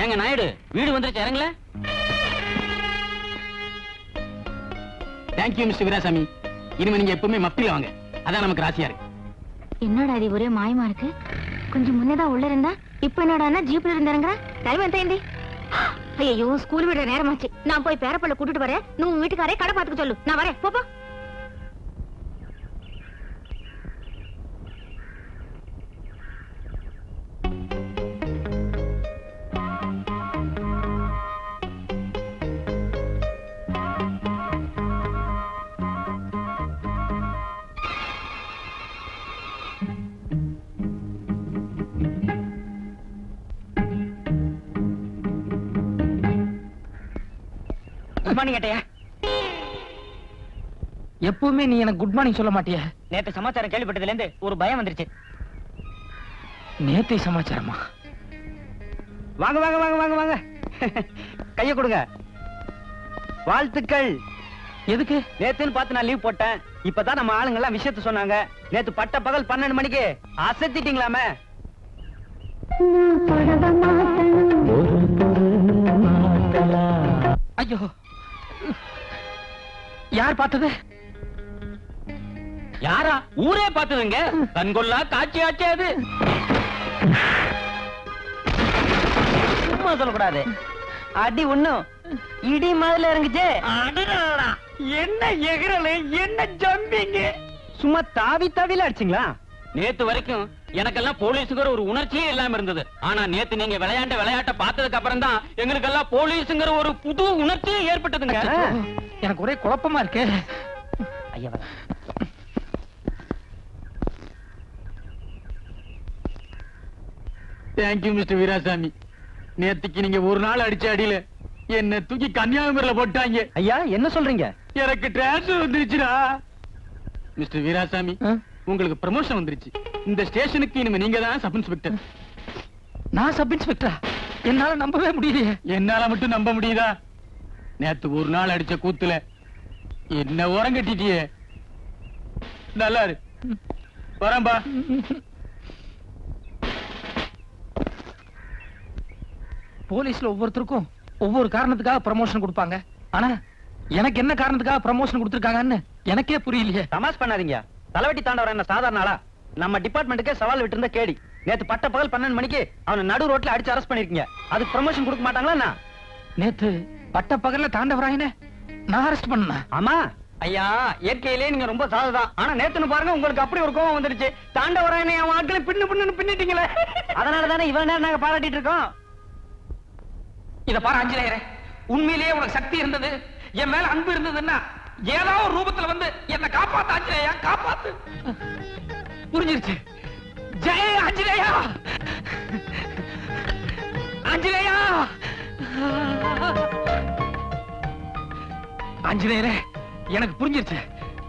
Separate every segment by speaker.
Speaker 1: ஏங்க நாயுடு, வீடு வந்துருச்சு, இறங்கல.
Speaker 2: Thank you mister Veerasamy. இனிமே நீங்க எப்பவுமே மப்பில வாங்க, அதான் நமக்கு ராசியா இருக்கு.
Speaker 3: என்னடா இது ஒரே மாயமா இருக்கு? கொஞ்சம் முன்னதான் உள்ள இருந்தா இப்ப என்னடா ஜீப்ல இருந்தாருங்க. டைம் எந்த? ஐயோ, ஸ்கூல் விடுற நேரமாச்சு. நான் போய் பேரப்பள்ள கூட்டிட்டு வரேன். நீ உங்க வீட்டுக்காரே கடை பாத்துக்க சொல்லு. நான் வரேன், போப்பா.
Speaker 4: எப்பவுமே நீ எனக்கு குட் மார்னிங் சொல்ல மாட்டிய.
Speaker 1: நேத்து சமாச்சாரம் கேள்விப்பட்டதுல இருந்து ஒரு பயம் வந்துருச்சு.
Speaker 4: நேத்து சமாச்சாரமா?
Speaker 1: வாங்க வாங்க வாங்க வாங்க வாங்க, கைய கொடுங்க. வாழ்த்துக்கள்.
Speaker 4: எதுக்கு?
Speaker 1: நேத்துன்னு பார்த்து நான் லீவ் போட்டேன். இப்பதான் நம்ம ஆளுங்க எல்லாம் விஷயத்த சொன்னாங்க. நேத்து பட்ட பகல் 12 மணிக்கு அசத்திட்டீங்களாமே.
Speaker 4: ஐயோ, யார் பார்த்தது?
Speaker 1: யாரா? ஊரே பார்த்ததுங்க. கண்கொள்ளா காட்சி ஆச்சு அது. சும்மா சொல்லக்கூடாது. அடி ஒண்ணும் இடி மாதிரில இறங்குச்சு. என்ன எகிறல, என்ன ஜம்பிங்க. சும்மா தாவி தாவில அடிச்சிங்களா? நேத்து வரைக்கும் எனக்கெல்லாம் போலீஸுங்கிற ஒரு உணர்ச்சியே இல்லாம இருந்தது. ஆனா நேத்து நீங்க விளையாட்ட பார்த்ததுக்கு அப்புறம் தான் எங்களுக்கெல்லாம் போலீஸுங்கிற ஒரு புது உணர்ச்சியே ஏற்பட்டதுங்க.
Speaker 4: எனக்கு ஒரே குழப்பமா இருக்கு.
Speaker 1: ஐயா,
Speaker 2: தேங்க்யூ மிஸ்டர் வீராசாமி. நேத்துக்கு நீங்க ஒரு நாள் அடிச்ச அடியில என்ன தூக்கி கன்னியாகுமரியில போட்டாங்க.
Speaker 1: ஐயா, என்ன சொல்றீங்க?
Speaker 2: எனக்கு டிரான்ஸ்ஃபர் வந்துருச்சுடா. மிஸ்டர் வீராசாமி, உங்களுக்கு ப்ரமோஷன் வந்துருச்சு. இந்த ஸ்டேஷனுக்கு இனிமே நீங்க தான் சப் இன்ஸ்பெக்டர்.
Speaker 4: நான் சப் இன்ஸ்பெக்டரா? என்னால நம்பவே முடியலையே.
Speaker 2: என்னால மட்டும் நம்ப முடியுதா? நேத்து ஒரு நாள் அடிச்ச கூத்துல என்ன ஓரம் கட்டிட்டியே. நல்லா இரு, வரம்பா.
Speaker 4: போலீஸ்ல ஒவ்வொருத்தருக்கும் ஒவ்வொரு காரணத்துக்காக ப்ரமோஷன் கொடுப்பாங்க. ஆனா எனக்கு என்ன காரணத்துக்காக ப்ரமோஷன் கொடுத்திருக்காங்கன்னு எனக்கே புரியலையே.
Speaker 1: தமாஷ் பண்ணாதீங்க. தலைவட்டி தாண்டவர் என்ன சாதாரண ஆளா? நம்ம டிபார்ட்மெண்ட்டுக்கே சவால் விட்டு இருந்த கேடி. நேத்து பட்ட பகல் 12 மணிக்கு அவனை நடு ரோட்ல அடிச்சு அரெஸ்ட் பண்ணிருக்கீங்க. அதுக்கு ப்ரமோஷன் கொடுக்க மாட்டாங்களா என்ன?
Speaker 4: நேத்து பட்ட பகல்ல தாண்டவராயனே நான் அரெஸ்ட் பண்ணா?
Speaker 1: ஆமா ஐயா, இயற்கையிலே நீங்க ரொம்ப சாதுதான். ஆனா நேத்துன்னு பாருங்க, உங்களுக்கு அப்படி ஒரு கோபம் வந்துருச்சு. தாண்டவராயனை அவன் ஆட்களை பின்னிட்டீங்களே. அதனாலதானே இவ்வளவு நேரம் நாங்க பாராட்டிட்டு இருக்கோம்.
Speaker 4: இத பாரு ஆஞ்சநேயரே, உண்மையிலேயே உனக்கு சக்தி இருந்தது, என் மேல அன்பு இருந்ததுன்னா ஏதாவது ஒரு ரூபத்துல வந்து என்ன காப்பாத்து ஆஞ்சநேயா, காப்பாத்து. புரிஞ்சிருச்சு. ஜெய ஆஞ்சநேயா, ஆஞ்சநேயா. ஆஞ்சநேயரே, எனக்கு புரிஞ்சிருச்சு,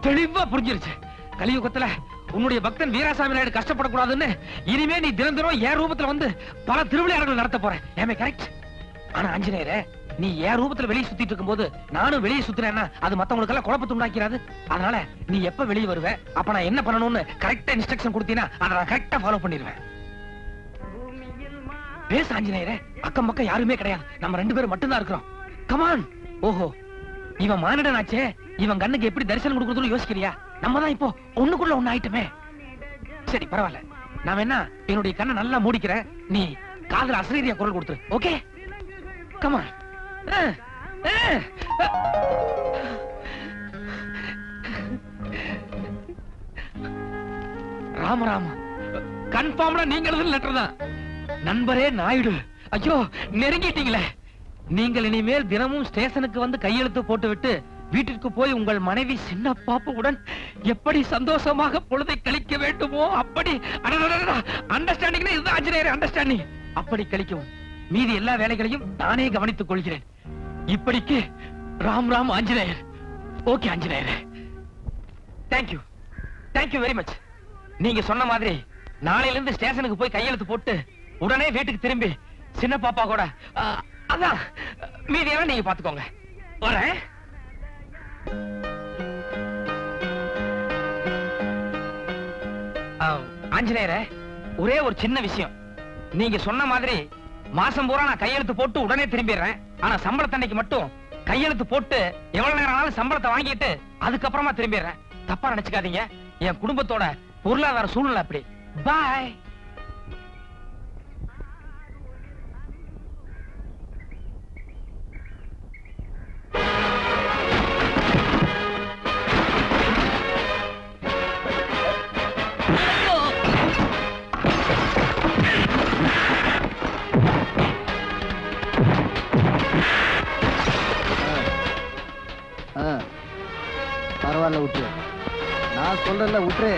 Speaker 4: தெளிவா புரிஞ்சிருச்சு. கலியுகத்துல உன்னுடைய பக்தன் வீராசாமி நாயுடு கஷ்டப்படக்கூடாதுன்னு இனிமே நீ தினம் தினம் என் ரூபத்துல வந்து பல திருவிளையாடல்கள் நடத்த போற. ஏமே கரெக்ட்? ஆனா ஆஞ்சநேயரே, நீ என் ரூபத்துல வெளியே சுத்திட்டு இருக்கும் போது நானும் வெளியே சுத்துறேன்னா அது மத்தவங்களுக்கு எல்லாம் குழப்பத்தை உண்டாக்கிறாது. அதனால நீ எப்ப வெளியே வருவ, அப்ப நான் என்ன பண்ணணும்னு கரெக்டா இன்ஸ்ட்ரக்ஷன் கொடுத்தீனா அதை நான் கரெக்டா ஃபாலோ பண்ணிடுவேன். பேச ஆஞ்சநேயரே, அக்கம் பக்கம் யாருமே கிடையாது, நம்ம 2 பேரும் மட்டும்தான் இருக்கிறோம். கமான். ஓஹோ, இவன் மானிடனாச்சே, இவன் கண்ணுக்கு எப்படி தரிசனம் கொடுக்கறதுன்னு யோசிக்கிறியா? நம்ம தான் இப்போ ஒண்ணுக்குள்ள ஒண்ணு ஆயிட்டுமே. சரி பரவாயில்ல, நான் என்ன என்னுடைய கண்ணை நல்லா மூடிக்கிறேன், நீ காதுல அசரீரியா குரல் கொடுத்துரு. Okay, come on. ராம ராம, கன்ஃபார்ம்டா நீங்க எழுதுன லெட்டர் தான். நண்பரே நாயுடு, ஐயோ நெருங்கிட்டீங்களே. நீங்கள் இனிமேல் தினமும் ஸ்டேஷனுக்கு வந்து கையெழுத்து போட்டு விட்டு வீட்டிற்கு போய் உங்கள் மனைவி சின்ன பாப்புடன் எப்படி சந்தோஷமாக பொழுதை கழிக்க வேண்டுமோ அப்படி, அண்டர்ஸ்டாண்டிங் இதுதான் ஆஞ்சநேயர் அண்டர்ஸ்டாண்டிங், அப்படி கழிக்கவும். மீதி எல்லா வேலைகளையும் நானே கவனித்துக் கொள்கிறேன். இப்படிக்கு Ram Ram Anjaneyar. Okay Anjaneyar, thank you, thank you very much. நீங்க சொன்ன மாதிரி நாளையில இருந்து ஸ்டேஷனுக்கு போய் கையெழுத்து போட்டு உடனே வீட்டுக்கு திரும்பி சின்ன பாப்பா கூட அதான் மீதியெல்லாம் நீங்க பாத்துக்கோங்க. வரேன். ஆஞ்சநேயரே, ஒரே ஒரு சின்ன விஷயம். நீங்க சொன்ன மாதிரி மாசம் பூரா நான் கையெழுத்து போட்டு உடனே திரும்பிடுறேன். ஆனா சம்பளத்தன்னைக்கு மட்டும் கையெழுத்து போட்டு எவ்வளவு நேரம் ஆனாலும் சம்பளத்தை வாங்கிட்டு அதுக்கப்புறமா திரும்பிடுறேன். தப்பா நினைச்சுக்காதீங்க. என் குடும்பத்தோட பொருளாதார சூழ்நிலை அப்படி. பாய்.
Speaker 5: பரவாயில்ல விட்டு, நான் சொல்றேன்ல விட்டுரு.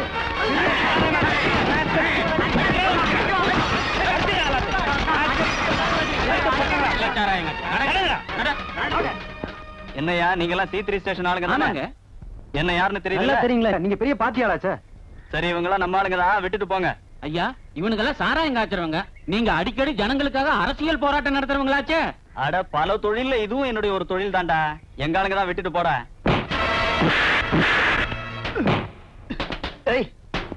Speaker 1: என்னையா நீங்க எல்லாம் C3 ஸ்டேஷன் ஆளுங்க தானே? என்ன யாருன்னு தெரியல?
Speaker 5: தெரியுங்களா, நீங்க பெரிய பாத்தியாளாச்சே.
Speaker 1: சரி, இவங்க எல்லாம் நம்ம ஆளுங்க தான், விட்டுட்டு போங்க.
Speaker 2: ஐயா, இவனுங்கெல்லாம் சாராயம் காய்ச்சறவங்க. நீங்க அடிக்கடி ஜனங்களுக்காக அரசியல் போராட்டம் நடத்துறவங்களாச்சே.
Speaker 1: அட, பல தொழில்ல இதுவும் என்னுடைய ஒரு தொழில் தான்டா. எங்க ஆளுங்க தான், விட்டுட்டு போட. ஏய்,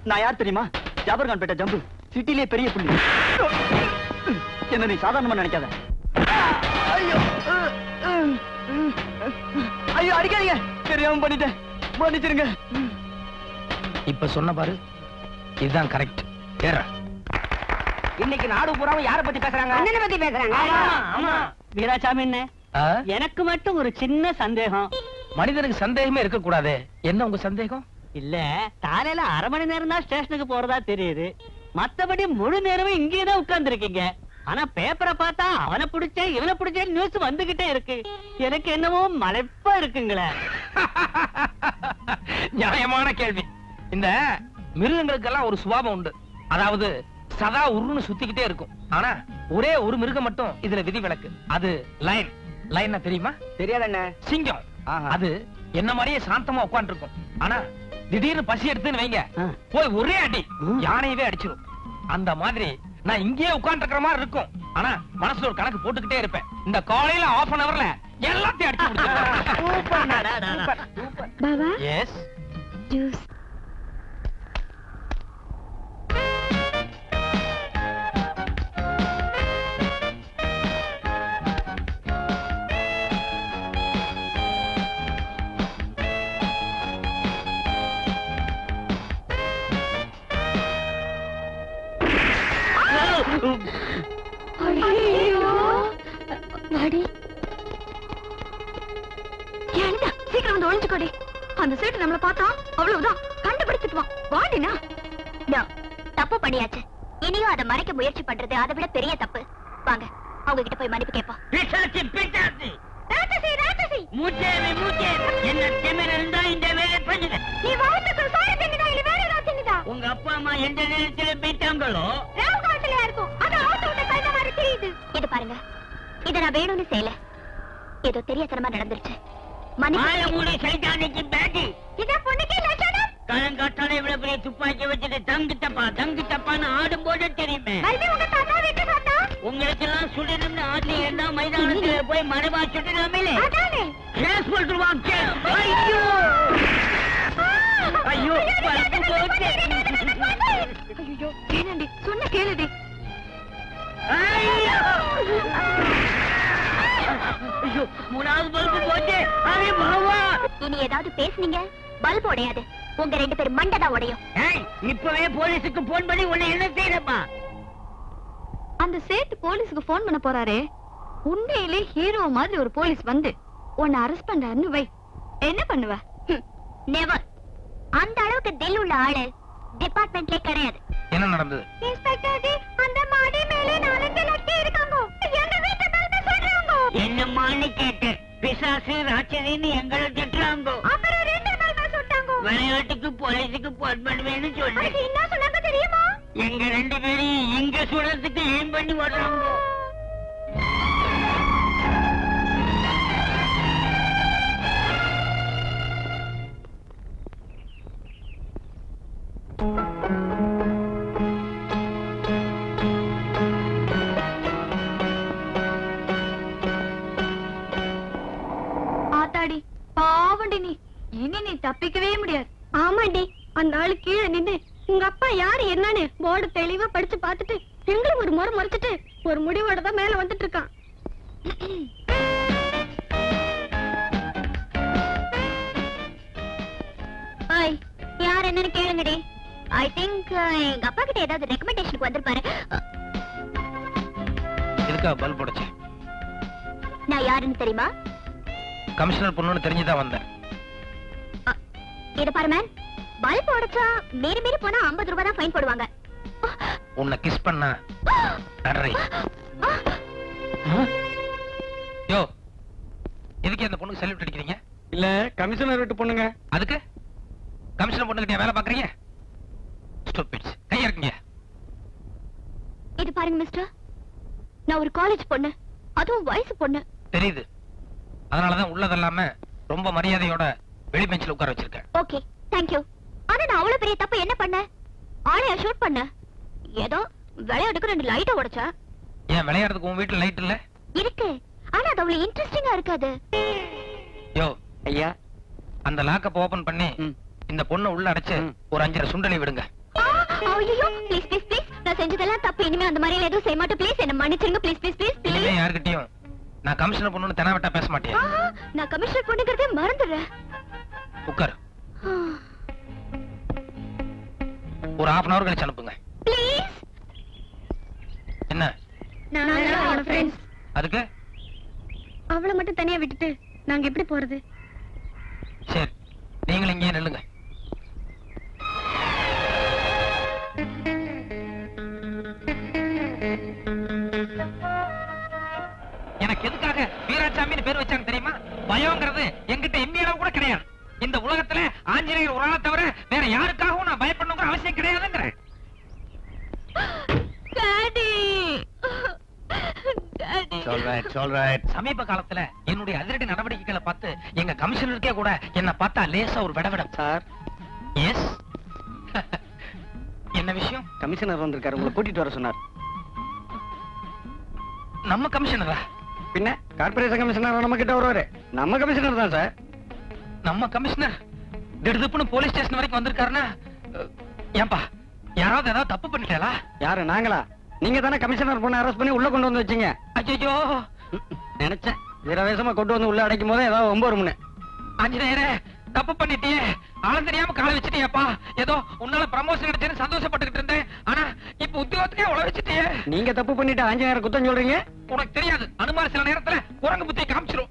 Speaker 1: நான் யார் தெரியுமா? ஜாபர்கான் பேட்டை ஜம்பு, சிட்டிலே பெரிய புள்ளி. என்ன நீ சாதாரணமா நினைக்காத. ஐயோ ஐயோ, அடிக்காதீங்க, தெரியாம பண்ணிட்டேன், மன்னிச்சிருங்க.
Speaker 4: இப்ப சொன்ன பாரு, இதுதான் கரெக்ட். கேற
Speaker 1: இன்னைக்கு நாடு பூராவும் யாரை பத்தி பேசுறாங்க?
Speaker 3: அண்ணனை பத்தி பேசுறாங்க.
Speaker 1: ஆமா, வீராசாமி என்ன, எனக்கு மட்டும் ஒரு சின்ன சந்தேகம்.
Speaker 4: மனிதனுக்கு சந்தேகமே இருக்க கூடாது. என்ன உங்க சந்தேகம்?
Speaker 1: இல்ல, காலையில அரை மணி நேரம் தான் ஸ்டேஷனுக்கு போறதா தெரியுது. மத்தபடி முழு நேரமும் இங்கே தான் உட்கார்ந்து இருக்கீங்க. ஆனா பேப்பரை பார்த்தா அவனை பிடிச்சேன் இவனை பிடிச்சேன் நியூஸ் வந்துகிட்டே இருக்கு. எனக்கு என்னவோ மலைப்பா இருக்குங்களே.
Speaker 4: நியாயமான கேள்வி. இந்த மிருகங்களுக்கெல்லாம் ஒரு சுபாவம் உண்டு. அதாவது சதா உருன்னு சுத்திக்கிட்டே இருக்கும். ஆனா ஒரே ஒரு மிருகம் மட்டும் இதுல விதிவிலக்கு. அது லைன். லைன் தெரியுமா?
Speaker 1: தெரியாதண்ணே.
Speaker 4: சிங்கம். அது என்ன மாதிரியே சாந்தமா உட்கார்ந்து இருக்கும். ஆனா திடீர்னு பசி எடுத்துன்னு வைங்க, போய் ஒரே அடி யானையவே அடிச்சிடும். அந்த மாதிரி நான் இங்கேயே உட்கார்ந்து இருக்கிற மாதிரி இருக்கும். ஆனா மனசுல ஒரு கணக்கு போட்டுக்கிட்டே இருப்பேன். இந்த காலையில half an hourல எல்லாத்தையும் அடிச்சு முடிச்சிடுவேன்.
Speaker 3: Baba,
Speaker 4: S,
Speaker 3: juice. வாடி, ஏன்டா சீக்கிரம் வந்து ஒளிஞ்சுக்கோடி. அந்த சேட்டு நம்மள பார்த்தா அவ்வளவுதான், கண்டுபிடிச்சிட்டுவான். வாடினா. தப்பு பண்ணியாச்சு, இனியும் அதை மறைக்க முயற்சி பண்றது அதை விட பெரிய தப்பு. வாங்க, அவங்க கிட்ட போய் மன்னிப்பு கேட்போம்.
Speaker 1: பிசாசி, பிசாசி,
Speaker 3: ராட்சசி, ராட்சசி,
Speaker 1: மூச்சேவி, மூச்சேவி, என்ன திமிர் இருந்தா இந்த வேலை பண்ணுங்க.
Speaker 3: நீ வாழ்த்துக்கு சாய தின்னுதா இல்ல வேற ஏதாவது தின்னுதா?
Speaker 1: உங்க அப்பா அம்மா எந்த நேரத்துல போயிட்டாங்களோ
Speaker 3: ராவ் காலத்திலயா இருக்கும். அது ஆட்டோ விட்ட கழுத மாதிரி தெரியுது. இது பாருங்க, இத நான் வேணும்னு செய்யல, ஏதோ தெரியாதனமா நடந்துருச்சு.
Speaker 1: மாய மூடி சைத்தானிக்கு பேட்டி.
Speaker 3: இத பொண்ணுக்கே லட்சணம்.
Speaker 1: கலங்காட்டால இவ்வளவு பெரிய துப்பாக்கி வச்சுட்டு தங்கு தப்பான்னு ஆடும் போது தெரியுமே.
Speaker 3: மறுபடியும் உங்க தாத்தா வீட்டு தாத்தா
Speaker 1: உங்களுக்கு எல்லாம் சுடணும்னு ஆட்லி இருந்தா மைதானத்துல போய் மரபா சுடலாமே.
Speaker 3: அதானே.
Speaker 1: கேஸ் போட்டுருவாங்க. ஐயோ ஐயோ, பல்பு போச்சு.
Speaker 3: ஐயோ, கேளுடி, சொன்ன கேளுடி.
Speaker 1: ஐயோ ஐயோ, மூணாவது பல்பு போச்சு. அரே பாவா,
Speaker 3: இனி ஏதாவது பேசுனீங்க பல்ப் உடையாது, உங்க ரெண்டு பேரும் மண்டை உடையும்.
Speaker 1: இப்பவே போலீஸுக்கு போன் பண்ணி உன்னை என்ன செய்யறப்பா?
Speaker 3: அந்த சேட்டு போலீஸ்க்கு போன் பண்ண போறாரே, உண்மையிலே ஹீரோ மாதிரி ஒரு போலீஸ் வந்து உன்னை அரெஸ்ட் பண்றாருன்னு வை, என்ன பண்ணுவ? நெவர். அந்த அளவுக்கு தில் உள்ள ஆளு டிபார்ட்மெண்ட்ல கிடையாது.
Speaker 4: என்ன நடந்தது?
Speaker 3: இன்ஸ்பெக்டர் ஜி, அந்த மாடி மேலே 4 லட்சி இருக்காங்க. எங்க வீட்டு மேல சொல்றாங்க.
Speaker 1: என்னமான்னு கேட்டு பிசாசு ராட்சசின்னு எங்களை திட்டுறாங்க.
Speaker 3: அப்புறம் 2 மேல சொல்றாங்க.
Speaker 1: விளையாட்டுக்கு போலீஸுக்கு போன் பண்ணுவேன்னு சொல்லு.
Speaker 3: அது என்ன சொன்னாங்க தெரியுமா?
Speaker 1: எங்க 2 பேரையும் இங்க சுடறதுக்கு ஏம் பண்ணி வர்றாங்க.
Speaker 3: ஆத்தாடி, பாவண்டி நீ, இனி நீ தப்பிக்கவே முடியாது. ஆமாண்டி, அந்த ஆளு கீழே நின்று உங்க அப்பா யாரு என்னன்னு போர்டு தெளிவா படிச்சு பார்த்துட்டு எங்களும் ஒரு முறை மறைச்சிட்டு ஒரு முடிவோட தான் மேல வந்துட்டு இருக்கான். ஹாய், யார் என்னன்னு கேளுங்கடி. ஐ திங்க் எங்க அப்பா கிட்ட ஏதாவது ரெக்கமெண்டேஷனுக்கு வந்திருப்பாரு.
Speaker 4: எதுக்கா பல்ப் உடைச்சேன்?
Speaker 3: நான் யாருன்னு தெரியுமா?
Speaker 4: கமிஷனர் பொண்ணுன்னு தெரிஞ்சுதான் வந்தேன்.
Speaker 3: இத பாரு மேன், பல்ப் உடைச்சா மீறி மீறி போனா 50 ரூபாய் தான் ஃபைன் போடுவாங்க.
Speaker 4: உன்னை கிஸ் பண்ணா அடரை. யோ, எதுக்கு அந்த பொண்ணுக்கு சல்யூட் அடிக்கிறீங்க?
Speaker 2: இல்ல கமிஷனர் வீட்டு பொண்ணுங்க.
Speaker 4: அதுக்கு கமிஷனர் பொண்ணுகிட்ட வேலை பாக்குறீங்க? ஸ்டூபிட்ஸ், கைய இருக்குங்க.
Speaker 3: இது பாருங்க மிஸ்டர், நான் ஒரு காலேஜ் பொண்ணு, அதுவும் வயசு பொண்ணு.
Speaker 4: தெரியுது. அதனாலதான் உள்ளதெல்லாம ரொம்ப மரியாதையோட வெளி பெஞ்சில உட்கார வச்சிருக்கேன்.
Speaker 3: Okay, thank you. ஆனா நான் அவ்வளவு பெரிய தப்பு என்ன பண்ண? ஆளைய ஷூட் பண்ண. ஏதோ விளையாட்டுக்கு 2 லைட்ட உடைச்சா.
Speaker 4: ஏன் விளையாடுறதுக்கு உன் வீட்டுல லைட் இல்ல?
Speaker 3: இருக்கு, ஆனா அது அவ்வளவு இன்ட்ரெஸ்டிங்கா இருக்காது.
Speaker 4: யோ
Speaker 2: ஐயா,
Speaker 4: அந்த லாக்கப் ஓபன் பண்ணி இந்த பொண்ணை உள்ள அடைச்சு ஒரு 5 சுண்டலி விடுங்க.
Speaker 3: ஐயோ, ப்ளீஸ் ப்ளீஸ் ப்ளீஸ், நான் செஞ்சதெல்லாம் தப்பு. இனிமே அந்த மாதிரி எதுவும் செய்ய மாட்டேன். ப்ளீஸ் என்ன மன்னிச்சிருங்க. ப்ளீஸ் ப்ளீஸ் ப்ளீஸ்
Speaker 4: இனிமே
Speaker 3: ப்ளீஸ்.
Speaker 4: யார்கிட்டயும் நான் கமிஷனர் பொண்ணுன்னு தெனாவட்டா பேச மாட்டேன்.
Speaker 3: நான் கமிஷனர் பொண்ணுங்கிறதே மறந்துடுறேன்.
Speaker 4: உட்கார். ஒரு 1/2 hour கழிச்சு அனுப்புங்க.
Speaker 3: ப்ளீஸ்.
Speaker 4: என்ன?
Speaker 3: நான் ஃப்ரெண்ட்ஸ்.
Speaker 4: அதுக்கு
Speaker 3: அவளை மட்டும் தனியா விட்டுட்டு நாங்க எப்படி போறது?
Speaker 4: சரி, நீங்களும் இங்கே நில்லுங்க. எனக்கு எதுக்காக வீராசாமின்னு பேர் வச்சாங்க தெரியுமா? பயம்ங்கிறது என்கிட்ட எம்மி அளவு கூட கிடையாது. இந்த உலகத்துல ஆஞ்சநேயர் ஒரு ஆளை தவிர வேற யாருக்காகவும் நான் பயப்படணுங்கிற அவசியம் கிடையாதுங்கிறேன். சமீப காலத்துல என்னுடைய அதிரடி நடவடிக்கைகளை பார்த்து எங்க கமிஷனருக்கே கூட என்ன பார்த்தா லேசா ஒரு விடவிடம்.
Speaker 2: சார்.
Speaker 4: எஸ். என்ன விஷயம்?
Speaker 2: கமிஷனர் வந்திருக்காரு, உங்களை கூட்டிட்டு வர சொன்னார்.
Speaker 4: நம்ம கமிஷனரா?
Speaker 2: பின்ன கார்பரேஷன் கமிஷனர் நம்ம கிட்ட வருவாரு. நம்ம கமிஷனர் தான் சார்.
Speaker 4: நம்ம கமிஷனர் திடுதுப்புன்னு போலீஸ் ஸ்டேஷன் வரைக்கும் வந்திருக்காருன்னா, ஏன்பா யாராவது ஏதாவது தப்பு பண்ணிட்டாளா?
Speaker 2: யாரு, நாங்களா? நீங்க தானே கமிஷனர் பொண்ணை அரெஸ்ட் பண்ணி உள்ள கொண்டு வந்து வச்சீங்க.
Speaker 4: ஐயோ,
Speaker 2: நினைச்சேன் வீரவேசமா கொண்டு வந்து உள்ள அடைக்கும் போதே ஏதாவது 9 மணி.
Speaker 4: ஆஞ்சநேயரே, தப்பு பண்ணிட்டியே. ஆளம் தெரியாம காலை வச்சுட்டியப்பா. ஏதோ உன்னால ப்ரமோஷன் கிடைச்சேன்னு சந்தோஷப்பட்டுக்கிட்டு இருந்தேன். ஆனா இப்ப உத்தியோகத்துக்கே உழ வச்சுட்டியே.
Speaker 2: நீங்க தப்பு பண்ணிட்டு ஆஞ்சநேயர் குத்தம் சொல்றீங்க.
Speaker 4: உனக்கு தெரியாது, அனுமார் சில நேரத்துல குரங்கு புத்தியை காமிச்சிரும்.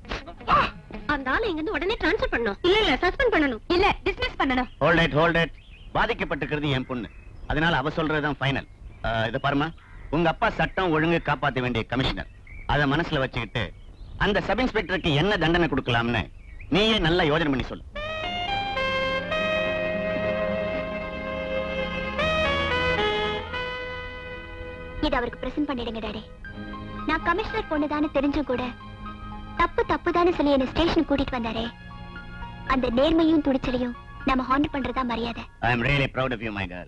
Speaker 3: அந்த ஆளை இங்க இருந்து உடனே ட்ரான்ஸ்ஃபர் பண்ணணும். இல்ல சஸ்பெண்ட் பண்ணணும். இல்ல டிஸ்மிஸ் பண்ணணும்.
Speaker 5: Hold it. பாதிக்கப்பட்டிருக்கிறது என் பொண்ணு, அதனால அவ சொல்றதுதான் ஃபைனல். இத பாருமா, உங்க அப்பா சட்டம் ஒழுங்கு காப்பாற்ற வேண்டிய கமிஷனர். அத மனசுல வச்சுக்கிட்டு அந்த சப் இன்ஸ்பெக்டருக்கு என்ன தண்டனை கொடுக்கலாம்னு நீயே நல்லா யோசனை பண்ணி சொல்லு.
Speaker 3: இது அவருக்கு பிரசன்ட் பண்ணிடுங்க டாடி. நான் கமிஷனர் பொண்ணுதான்னு தெரிஞ்சும் கூட தப்புதான்னு சொல்லி என்ன ஸ்டேஷன் கூட்டிட்டு வந்தாரே, அந்த நேர்மையும் துடிச்சலையும் நம்ம ஹானர் பண்றதா மரியாதை.
Speaker 5: I am really proud of you, my girl.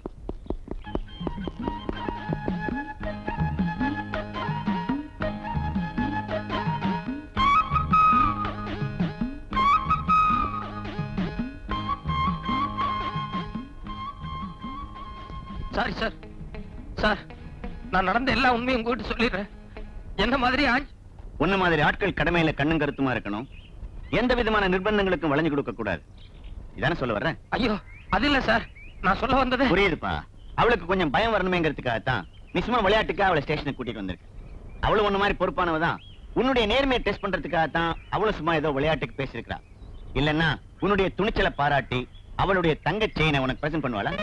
Speaker 4: Sorry sir. Sir, நான் நடந்த எல்லா உண்மையும் உங்ககிட்ட சொல்லிடுறேன். என்ன மாதிரி
Speaker 5: உன்ன மாதிரி ஆட்கள் கடமையில கண்ணும் கருத்துமா இருக்கணும். எந்த விதமான நிர்பந்தங்களுக்கும் வளைஞ்சு கொடுக்க கூடாது. இதானே சொல்ல வர்றேன்.
Speaker 4: ஐயோ, அது இல்ல சார், நான் சொல்ல வந்தது.
Speaker 5: புரியுதுப்பா, அவளுக்கு கொஞ்சம் பயம் வரணுமேங்கிறதுக்காகத்தான் நீ சும்மா விளையாட்டுக்கு அவளை ஸ்டேஷனுக்கு கூட்டிட்டு வந்திருக்க. அவளும் உன்ன மாதிரி பொறுப்பானவதான். உன்னுடைய நேர்மையை டெஸ்ட் பண்றதுக்காகத்தான் அவளும் சும்மா ஏதோ விளையாட்டுக்கு பேசிருக்கா. இல்லன்னா உன்னுடைய துணிச்சலை பாராட்டி அவளுடைய தங்க செயினை உனக்கு பிரசன்ட் பண்ணுவாளா?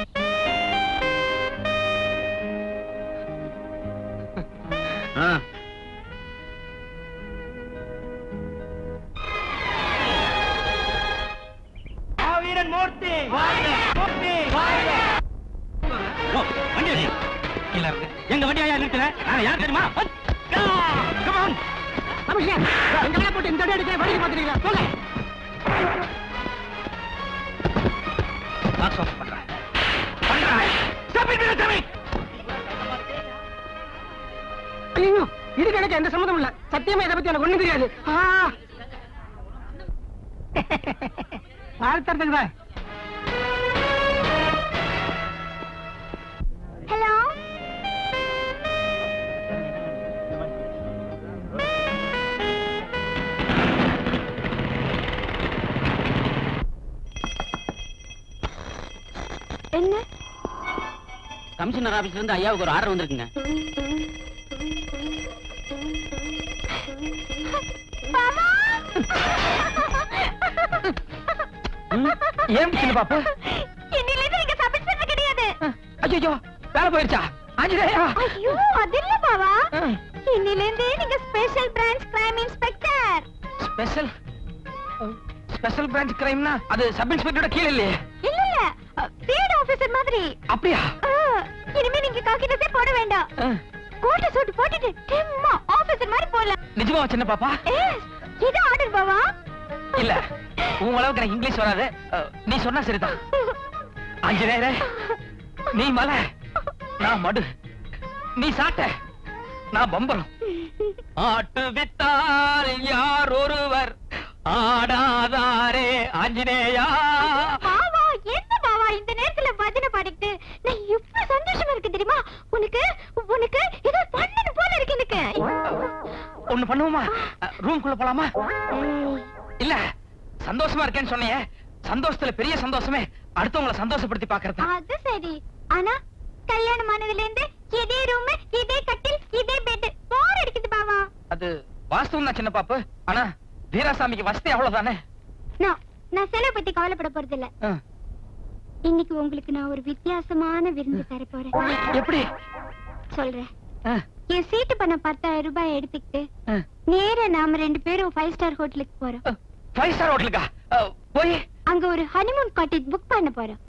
Speaker 2: எங்க வண்டி ஐயா நிறுத்தல. யார் தெரியுமா? போட்டு இந்த எடுக்க வழி பாத்துறீங்களா? போங்க. இதுக்கு எனக்கு எந்த சம்மதம் இல்ல. சத்தியமா இதை பத்தி எனக்கு ஒண்ணும் தெரியாது. வாழ்த்துறதுக்கு தான்.
Speaker 3: ஹலோ,
Speaker 1: கமிஷனர் ஆபீஸ்ல இருந்து ஐயாவுக்கு ஒரு ஆர்டர் வந்திருக்குங்க.
Speaker 4: ஏன் சின்ன பாப்பா?
Speaker 3: இன்னிலிருந்து நீங்க சப் இன்ஸ்பெக்டர் கிடையாது.
Speaker 4: ஐயோ வேலை போயிருச்சா? ஆஞ்சநேயா!
Speaker 3: ஐயோ அதில்ல பாவா. இன்னிலிருந்து நீங்க special branch crime inspector.
Speaker 4: Special branch கிரைம்னா அது சப் இன்ஸ்பெக்டரோட கீழ இல்லையே?
Speaker 3: இல்ல இல்ல, ஃபீல்ட் ஆபீசர் மாதிரி.
Speaker 4: அப்படியா?
Speaker 3: இனிமே நீங்க காக்கி ட்ரெஸ் போட வேண்டாம். கோட் சூட் போட்டுட்டு சும்மா ஆபீசர் மாதிரி போலாம்.
Speaker 4: நிஜமா சின்ன பாப்பா?
Speaker 3: இது ஆர்டர் பாவா.
Speaker 4: இல்ல உன் அளவுக்கு எனக்கு இங்கிலீஷ் வராது. நீ சொன்னா சரிதான். ஆஞ்சநேயரே, நீ மலை, நான் மடு, நீ சாட்ட, நான் பம்பரம். ஆட்டு வித்தால் யார் ஒருவர் ஆடாதாரே ஆஞ்சநேயா.
Speaker 3: பாவா என்ன பாவா இந்த நேரத்துல பஜனை பாடிட்டு நான் எவ்வளவு சந்தோஷமா இருக்கு தெரியுமா? உனக்கு உனக்கு ஏதோ பண்ணணும் போல இருக்கு எனக்கு.
Speaker 4: ஒண்ணு பண்ணுவோமா? ரூம்குள்ள போலாமா? இல்ல சந்தோஷமா இருக்கேன்னு சொன்னியே, சந்தோஷத்துல பெரிய சந்தோஷமே அடுத்தவங்களை சந்தோஷப்படுத்தி பாக்குறது.
Speaker 3: அது சரி, ஆனா கல்யாணம் ஆனதுல இருந்து இதே ரூம், இதே கட்டில், இதே பெட், போர் அடிக்குது பாவா.
Speaker 4: அது வாஸ்தவம் தான் சின்ன பாப்பு. ஆனா வீராசாமிக்கு வசதி அவ்வளவுதானே.
Speaker 3: நான் செலவு பத்தி கவலைப்பட போறது இல்ல. இன்னைக்கு உங்களுக்கு நான் ஒரு வித்தியாசமான விருந்து தர போறேன்.
Speaker 4: எப்படி
Speaker 3: சொல்றேன். என் சீட்டு பண்ண 10,000 ரூபாய் எடுத்துக்கிட்டு நேரா நாம 2 பேரும் 5 ஸ்டார் ஹோட்டலுக்கு போறோம்.
Speaker 4: 5 ஸ்டார் ஹோட்டலுக்கா? போய்
Speaker 3: அங்க ஒரு ஹனிமூன் காட்டேஜ் புக் பண்ண போறோம்.